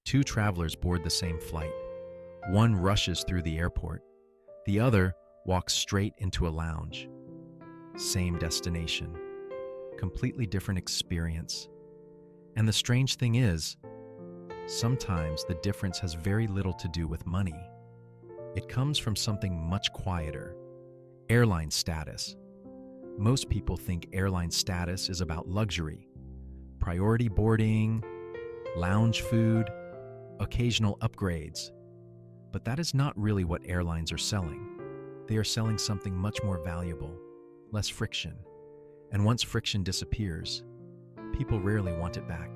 Two travelers board the same flight. One rushes through the airport. The other walks straight into a lounge. Same destination. Completely different experience. And the strange thing is, sometimes the difference has very little to do with money. It comes from something much quieter. Airline status. Most people think airline status is about luxury, priority boarding, lounge food, occasional upgrades. But that is not really what airlines are selling. They are selling something much more valuable, less friction. And once friction disappears, people rarely want it back.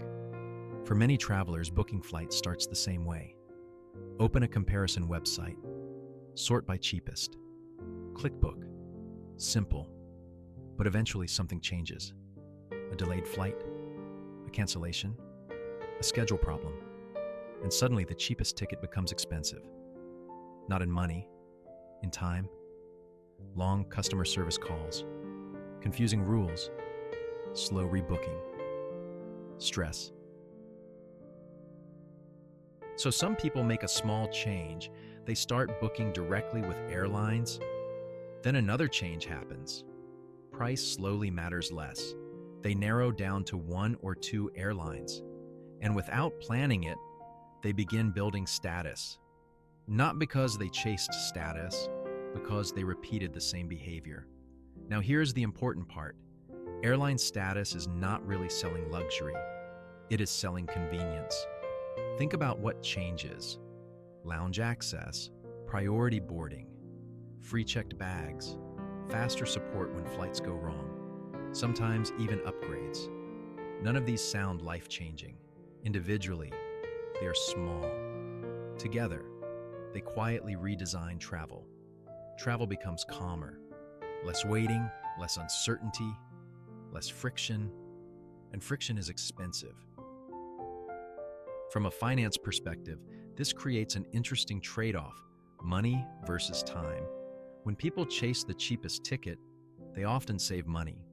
For many travelers, booking flights starts the same way. Open a comparison website. Sort by cheapest. Click book. Simple. But eventually something changes. A delayed flight, a cancellation, a schedule problem. And suddenly the cheapest ticket becomes expensive. Not in money, in time. Long customer service calls, confusing rules, slow rebooking, stress. So some people make a small change. They start booking directly with airlines. Then another change happens. Price slowly matters less. They narrow down to one or two airlines. And without planning it, they begin building status. Not because they chased status, because they repeated the same behavior. Now here's the important part. Airline status is not really selling luxury. It is selling convenience. Think about what changes. Lounge access, priority boarding, free checked bags, faster support when flights go wrong, sometimes even upgrades. None of these sound life-changing. Individually, they are small. Together, they quietly redesign travel. Travel becomes calmer, less waiting, less uncertainty, less friction, and friction is expensive. From a finance perspective, this creates an interesting trade-off, money versus time. When people chase the cheapest ticket, they often save money,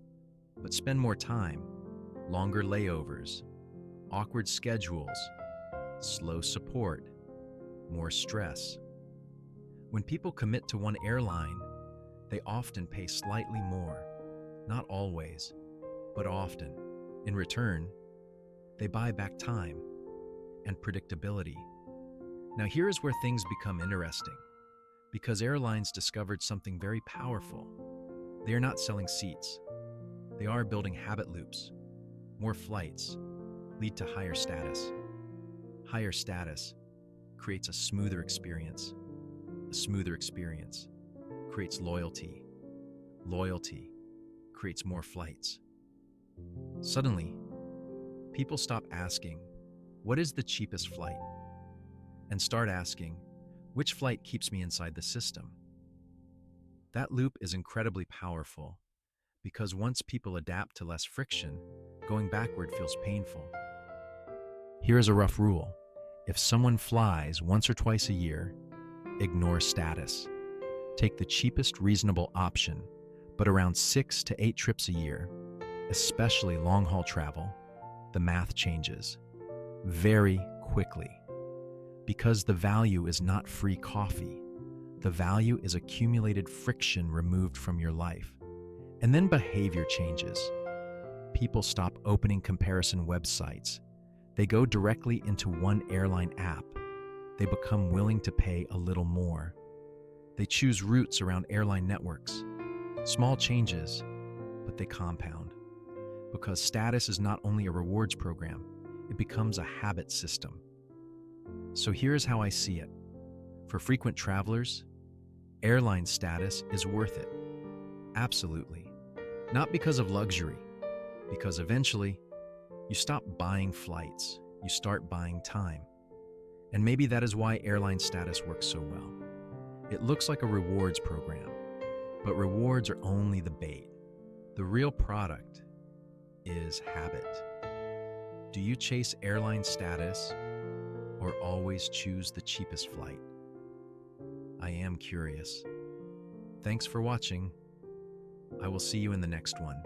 but spend more time, longer layovers, awkward schedules, slow support, more stress. When people commit to one airline, they often pay slightly more, not always, but often. In return, they buy back time and predictability. Now here is where things become interesting, because airlines discovered something very powerful. They are not selling seats. They are building habit loops. More flights lead to higher status. Higher status creates a smoother experience. A smoother experience creates loyalty. Loyalty creates more flights. Suddenly, people stop asking, what is the cheapest flight? And start asking, which flight keeps me inside the system? That loop is incredibly powerful because once people adapt to less friction, going backward feels painful. Here is a rough rule. If someone flies once or twice a year, ignore status. Take the cheapest reasonable option, but around 6 to 8 trips a year, especially long-haul travel, the math changes very quickly. Because the value is not free coffee. The value is accumulated friction removed from your life. And then behavior changes. People stop opening comparison websites. They go directly into one airline app. They become willing to pay a little more. They choose routes around airline networks. Small changes, but they compound. Because status is not only a rewards program, it becomes a habit system. So here's how I see it. For frequent travelers, airline status is worth it. Absolutely. Not because of luxury, because eventually, you stop buying flights, you start buying time. And maybe that is why airline status works so well. It looks like a rewards program, but rewards are only the bait. The real product is habit. Do you chase airline status or always choose the cheapest flight? I am curious. Thanks for watching. I will see you in the next one.